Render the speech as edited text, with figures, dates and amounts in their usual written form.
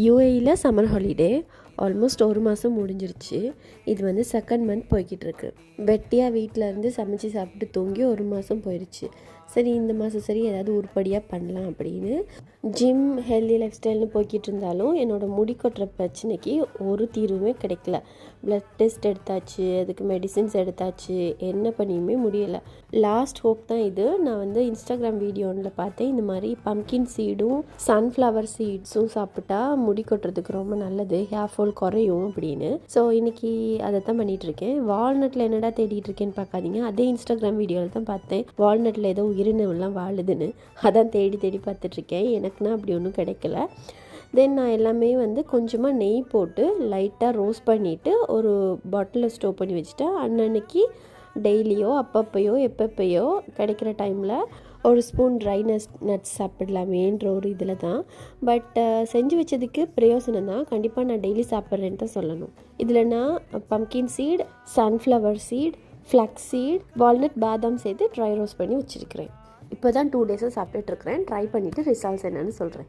யூஏஇயில் summer holiday almost ஒரு மாதம் முடிஞ்சிருச்சு. இது வந்து செகண்ட் மந்த் போய்கிட்டு இருக்கு. வெட்டியாக வீட்டில் இருந்து சமைச்சு சாப்பிட்டு தூங்கி ஒரு மாதம் போயிடுச்சு. சரி இந்த மாதம் சரி ஏதாவது உருப்படியாக பண்ணலாம் அப்படின்னு ஜிம் ஹெல்தி லைஃப் ஸ்டைல்னு போய்கிட்டு இருந்தாலும் என்னோடய முடி கொட்டுற பிரச்சனைக்கு ஒரு தீர்வுமே கிடைக்கல. ப்ளட் டெஸ்ட் எடுத்தாச்சு, அதுக்கு மெடிசின்ஸ் எடுத்தாச்சு, என்ன பண்ணியுமே முடியலை. லாஸ்ட் ஹோப் தான் இது. நான் வந்து இன்ஸ்டாகிராம் வீடியோவில் பார்த்தேன், இந்த மாதிரி பம்கின் சீடும் சன்ஃப்ளவர் சீட்ஸும் சாப்பிட்டா முடி கொட்டுறதுக்கு ரொம்ப நல்லது, ஹேர் ஃபால் குறையும் அப்படின்னு. ஸோ இன்றைக்கி அதை தான் பண்ணிகிட்ருக்கேன். வால்நட்டில் என்னடா தேடிட்டு இருக்கேன்னு பார்க்காதீங்க, அதே இன்ஸ்டாகிராம் வீடியோவில் தான் பார்த்தேன் வால்நட்டில் ஏதோ உயிரினம்லாம் வாழுதுன்னு. அதான் தேடி தேடி பார்த்துட்ருக்கேன். எனக்குன்னா அப்படி ஒன்றும் கிடைக்கல. தென் நான் எல்லாமே வந்து கொஞ்சமாக நெய் போட்டு லைட்டாக ரோஸ்ட் பண்ணிவிட்டு ஒரு பாட்டிலில் ஸ்டோர் பண்ணி வச்சுட்டேன். அன்னன்னைக்கு டெய்லியோ அப்பப்பையோ எப்பப்பையோ கிடைக்கிற டைமில் ஒரு ஸ்பூன் ட்ரை நட்ஸ் சாப்பிடலாமேன்ற ஒரு இதில் தான். பட் செஞ்சு வச்சதுக்கு பிரயோசனம் தான். கண்டிப்பாக நான் டெய்லி சாப்பிட்றேன்னு தான் சொல்லணும். இதில் நான் pumpkin seed, sunflower seed, flax seed, walnut, பாதாம் சேர்த்து ட்ரை ரோஸ்ட் பண்ணி வச்சுருக்கிறேன். இப்போ தான் 2 டேஸாக சாப்பிட்டுட்ருக்கிறேன். ட்ரை பண்ணிவிட்டு ரிசல்ட்ஸ் என்னென்னு சொல்கிறேன்.